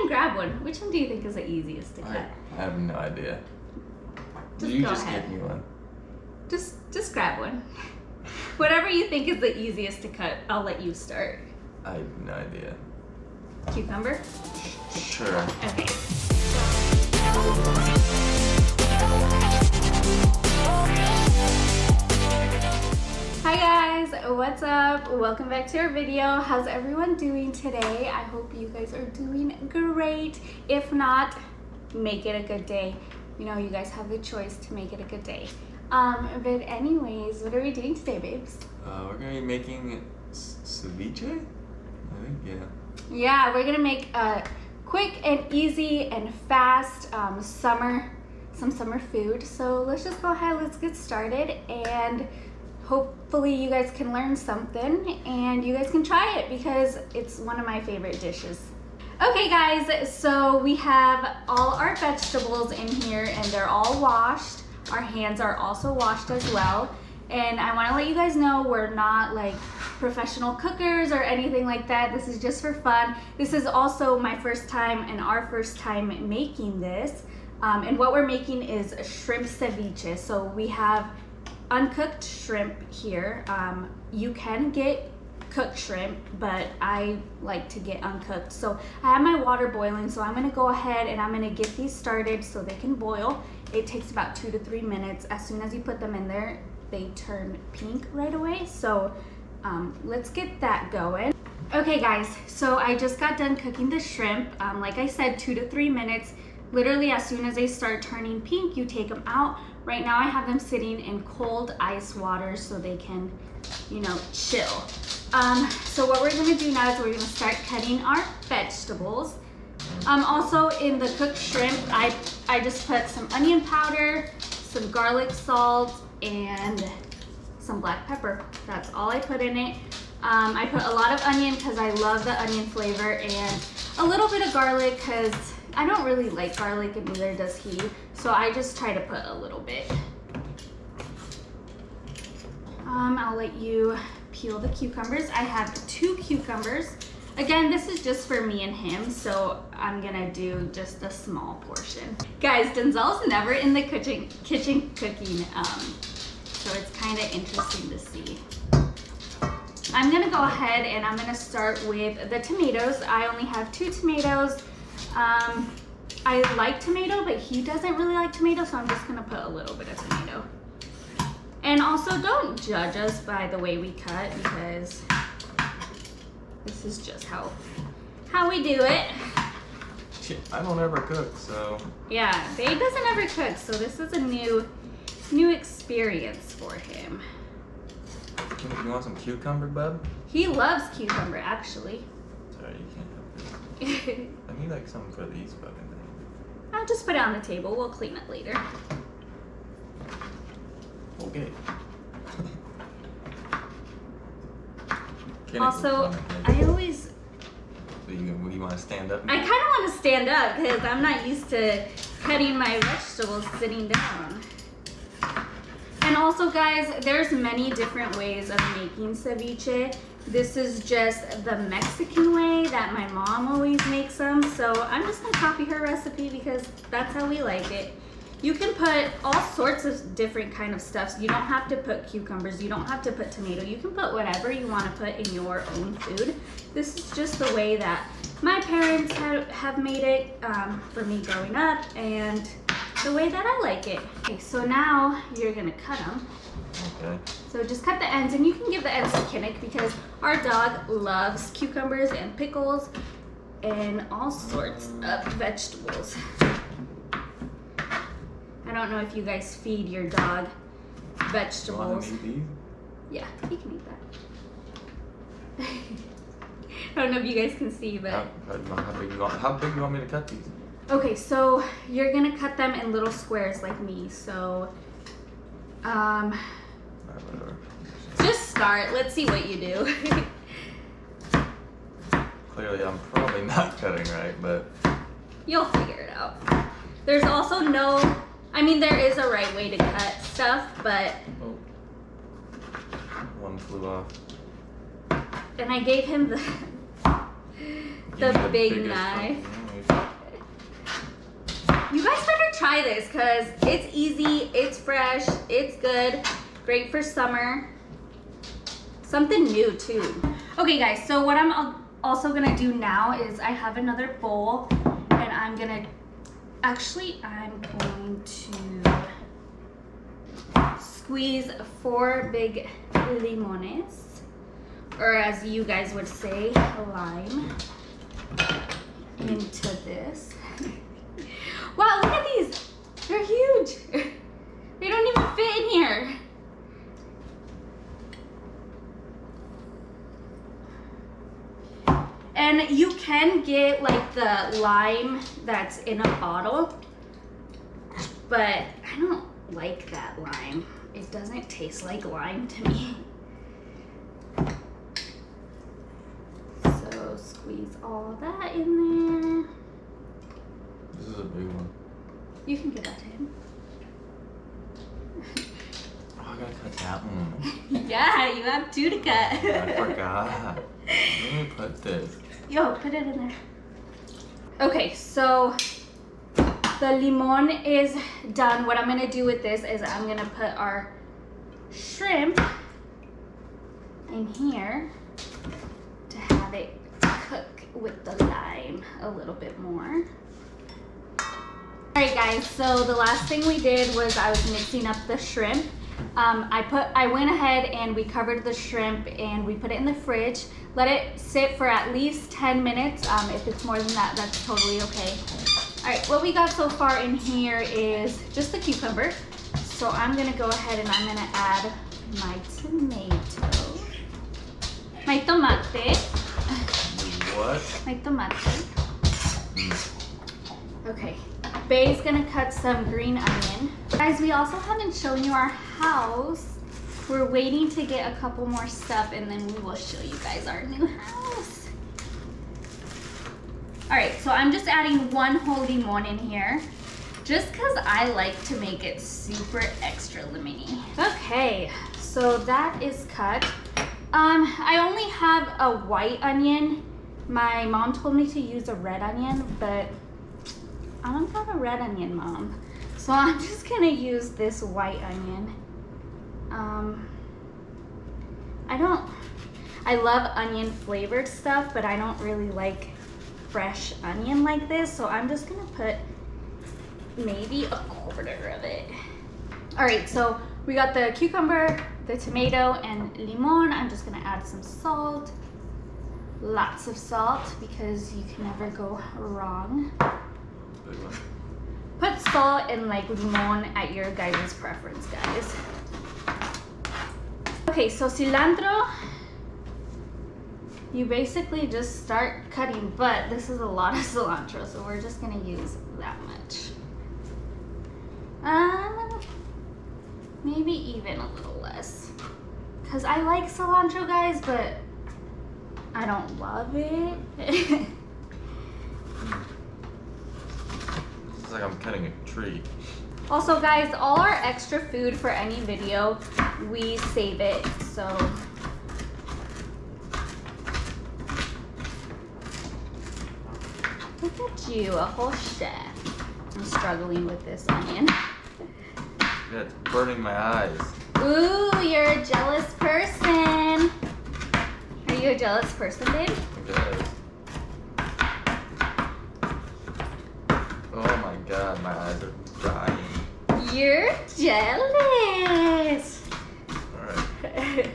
and grab one. Which one do you think is the easiest to cut? I have no idea. Just you go just ahead. give me one. Just grab one. Whatever you think is the easiest to cut, I'll let you start. I have no idea. Cucumber? Sure. Okay. Hi guys, what's up? Welcome back to our video. How's everyone doing today? I hope you guys are doing great. If not, make it a good day. You know, you guys have the choice to make it a good day. But anyways, what are we doing today, babes? We're gonna be making ceviche? I think, yeah. Yeah, we're gonna make a quick and easy and fast summer food. So let's just go ahead, let's get started, and hopefully you guys can learn something and you guys can try it because it's one of my favorite dishes. Okay guys, so we have all our vegetables in here and they're all washed. Our hands are also washed as well. And I want to let you guys know we're not like professional cookers or anything like that. This is just for fun. This is also my first time and our first time making this. And what we're making is shrimp ceviche. So we have uncooked shrimp here. You can get cooked shrimp, but I like to get uncooked. So I have my water boiling, so I'm gonna go ahead and I'm gonna get these started so they can boil. It takes about 2 to 3 minutes. As soon as you put them in there, they turn pink right away. So let's get that going. Okay guys, so I just got done cooking the shrimp. Like I said, 2 to 3 minutes. Literally as soon as they start turning pink, you take them out. Right now I have them sitting in cold ice water so they can, you know, chill. So what we're gonna do now is we're gonna start cutting our vegetables. Also in the cooked shrimp, I just put some onion powder, some garlic salt, and some black pepper. That's all I put in it. I put a lot of onion because I love the onion flavor, and a little bit of garlic because I don't really like garlic and neither does he. So I just try to put a little bit. I'll let you peel the cucumbers. I have 2 cucumbers. Again, this is just for me and him, so I'm gonna do just a small portion. Guys, Denzel's never in the kitchen cooking, so it's kind of interesting to see. I'm gonna go ahead and I'm gonna start with the tomatoes. I only have 2 tomatoes. I like tomato, but he doesn't really like tomato, so I'm just gonna put a little bit of tomato. And also, don't judge us by the way we cut because this is just how we do it. I don't ever cook, so. Yeah, Babe doesn't ever cook, so this is a new experience for him. You want some cucumber, bub? He loves cucumber, actually. Sorry, you can't have this. I need like something for these fucking things. I'll just put it on the table. We'll clean it later. Okay. Also, I always... You want to stand up? I kind of want to stand up because I'm not used to cutting my vegetables sitting down. And also, guys, there's many different ways of making ceviche. This is just the Mexican way that my mom always makes them. So I'm just going to copy her recipe because that's how we like it. You can put all sorts of different kind of stuffs. You don't have to put cucumbers. You don't have to put tomato. You can put whatever you want to put in your own food. This is just the way that my parents have made it for me growing up and the way that I like it. Okay, so now you're going to cut them. Okay. So just cut the ends, and you can give the ends to Kinnick because our dog loves cucumbers and pickles and all sorts of vegetables. I don't know if you guys feed your dog vegetables. You want to eat these? Yeah, he can eat that. I don't know if you guys can see, but... How big do you want me to cut these? Okay, so you're gonna cut them in little squares like me, so... Whatever. Just start. Let's see what you do. Clearly, I'm probably not cutting right, but... You'll figure it out. There's also no... I mean, there is a right way to cut stuff, but... Oh. One flew off. And I gave him the big knife. You guys better try this because it's easy, it's fresh, it's good, great for summer. Something new too. Okay guys, so what I'm also gonna do now is I have another bowl and I'm going to squeeze 4 big limones, or as you guys would say, lime, into this. Wow, look at these. They're huge. They don't even fit in here. And you can get like the lime that's in a bottle, but I don't like that lime. It doesn't taste like lime to me. So squeeze all that in there. This is a big one. You can give that to him. Oh, I gotta cut that one. Yeah, you have 2 to cut. I forgot. Let me put this. Yo, put it in there. Okay, so the limon is done. What I'm gonna do with this is I'm gonna put our shrimp in here to have it cook with the lime a little bit more. Alright guys, so the last thing we did was I was mixing up the shrimp. I went ahead and we covered the shrimp and we put it in the fridge. Let it sit for at least 10 minutes. If it's more than that, that's totally okay. All right, what we got so far in here is just the cucumber. So I'm gonna go ahead and I'm gonna add my tomato. My tomate. What? My tomate. Okay, Bay's gonna cut some green onion. Guys, we also haven't shown you our house. We're waiting to get a couple more stuff and then we will show you guys our new house. All right, so I'm just adding 1 whole limon in here just because I like to make it super extra lemony. Okay, so that is cut. I only have a white onion. My mom told me to use a red onion, but I don't got a red onion, Mom. So I'm just gonna use this white onion. I love onion flavored stuff, but I don't really like fresh onion like this. So I'm just gonna put maybe 1/4 of it. All right, so we got the cucumber, the tomato, and limon. I'm just gonna add some salt. Lots of salt because you can never go wrong. Big one. Put salt and like limon at your guys' preference, guys. Okay, so cilantro, you basically just start cutting, but this is a lot of cilantro, so we're just gonna use that much. Maybe even a little less. Cause I like cilantro, guys, but I don't love it. It's like I'm cutting a tree. Also guys, all our extra food for any video, we save it, so. Look at you, a whole chef. I'm struggling with this onion. Yeah, it's burning my eyes. Ooh, you're a jealous person. Are you a jealous person, babe? I guess. Oh my god, my eyes are dying. You're jealous. Alright.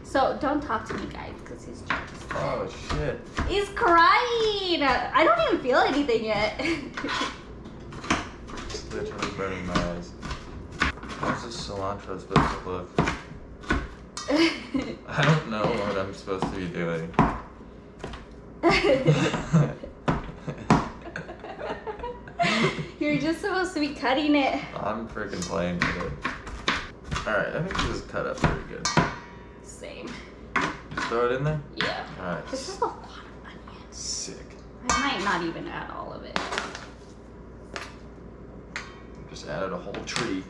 So don't talk to me, guys, because he's jealous. Oh shit. He's crying. I don't even feel anything yet. It's literally burning my eyes. How's this cilantro supposed to look? I don't know what I'm supposed to be doing. You're just supposed to be cutting it. I'm freaking playing with it. Alright, I think this is cut up pretty good. Same. Just throw it in there? Yeah. Alright. This is a lot of onions. Sick. I might not even add all of it. Just added a whole tree.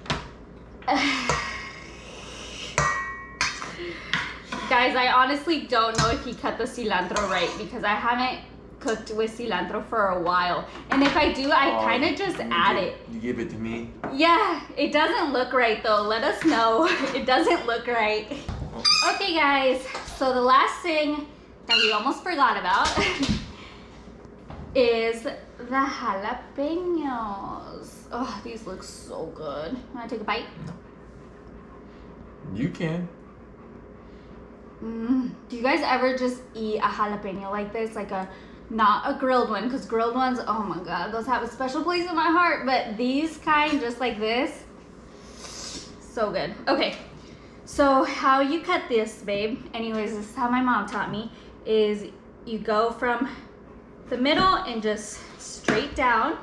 Guys, I honestly don't know if he cut the cilantro right because I haven't cooked with cilantro for a while. And if I do, I kind of just add it. You give it to me? Yeah, it doesn't look right though. Let us know. It doesn't look right. Okay guys, so the last thing that we almost forgot about is the jalapenos. Oh, these look so good. Wanna take a bite? You can. Do you guys ever just eat a jalapeno like this? Like not a grilled one, because grilled ones, oh my god, those have a special place in my heart. But these kind, just like this, so good. Okay, so how you cut this, babe, anyways, this is how my mom taught me, is you go from the middle and just straight down,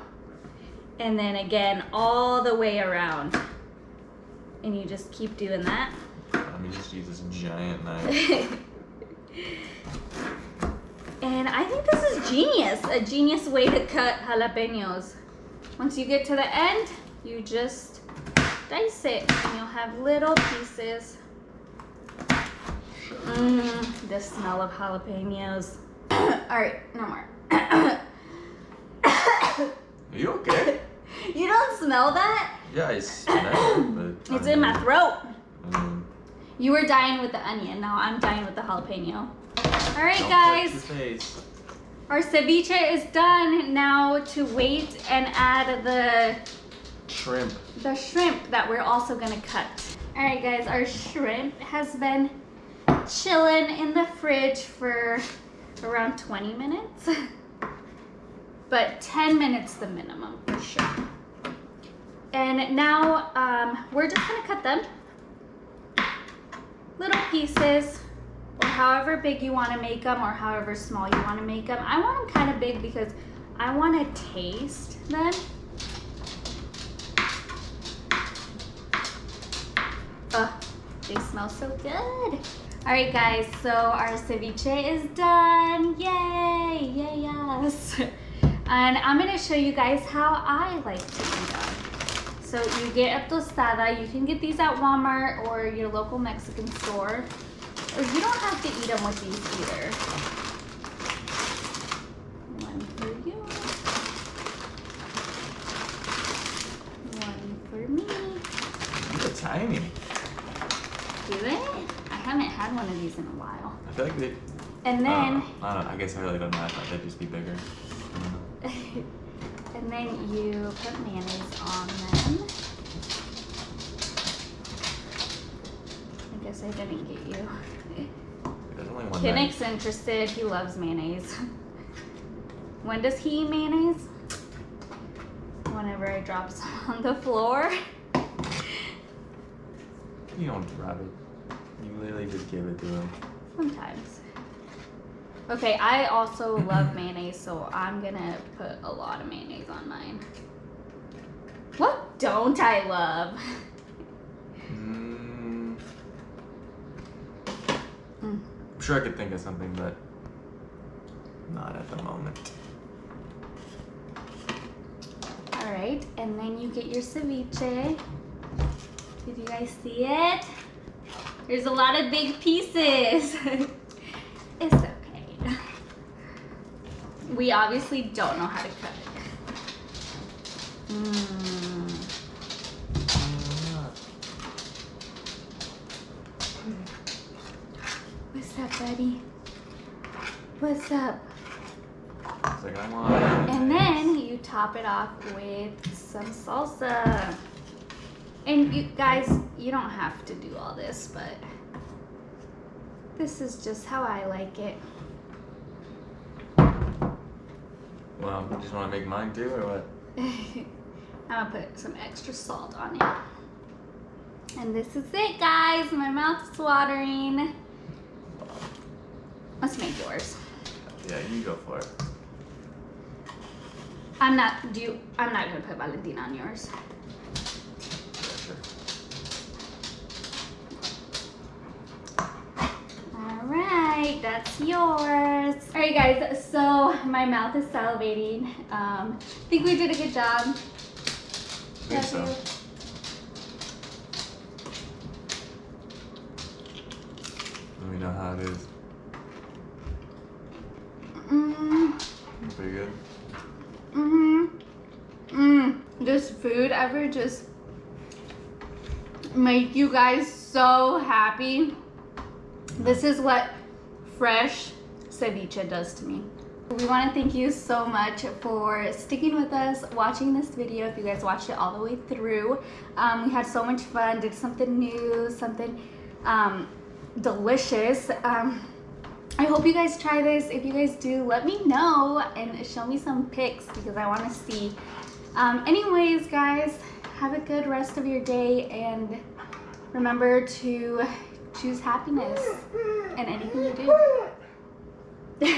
and then again all the way around, and you just keep doing that. Let me just use this giant knife. And I think this is genius, a genius way to cut jalapenos. Once you get to the end, you just dice it and you'll have little pieces. The smell of jalapenos. All right, no more. Are you okay? You don't smell that? Yeah, I smell it, but... It's in my throat. Um, You were dying with the onion, now I'm dying with the jalapeno. All right, don't guys. touch your face. Our ceviche is done. Now to wait and add the Shrimp. shrimp that we're also gonna cut. All right, guys, our shrimp has been chilling in the fridge for around 20 minutes, but 10 minutes the minimum for sure. And now we're just gonna cut them little pieces, or however big you want to make them, or however small you want to make them. I want them kind of big because I want to taste them. They smell so good. All right, guys, so our ceviche is done. Yay, yay, yes. And I'm gonna show you guys how I like to eat them. So you get a tostada. You can get these at Walmart or your local Mexican store. Or you don't have to eat them with these either. One for you. One for me. They're tiny. Do they? I haven't had one of these in a while. I feel like they... And then... I don't know. I guess I really don't know. I thought they'd just be bigger. I don't know. And then you put mayonnaise on them. I guess I didn't get you. There's only one Kinnick's interested. He loves mayonnaise. When does he eat mayonnaise? Whenever I drop some on the floor. You don't drop it. You literally just give it to him. Sometimes. Okay, I also love mayonnaise, so I'm gonna put a lot of mayonnaise on mine. What don't I love? I'm sure I could think of something, but not at the moment. All right, and then you get your ceviche. Did you guys see it? There's a lot of big pieces. It's okay. We obviously don't know how to cut it. What's up, buddy? What's up? It's like, I want... And then you top it off with some salsa. And you guys, you don't have to do all this, but this is just how I like it. Well, you just want to make mine too, or what? I'm gonna put some extra salt on it. And this is it, guys. My mouth is watering. Let's make yours. Yeah, you go for it. I'm not gonna put Valentina on yours. Yeah, sure. Alright, that's yours. Alright guys, so my mouth is salivating. I think we did a good job. I think so. Let me know how it is. pretty good. This food ever just make you guys so happy. This is what fresh ceviche does to me. We want to thank you so much for sticking with us, watching this video. If you guys watched it all the way through, we had so much fun, did something new, something delicious. I hope you guys try this. If you guys do, let me know and show me some pics because I want to see. Anyways, guys, have a good rest of your day and remember to choose happiness in anything you do.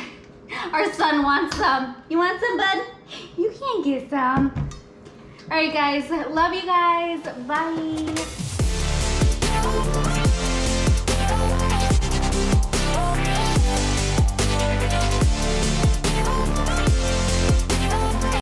Our son wants some. You want some, bud? You can't get some. All right, guys. Love you guys. Bye.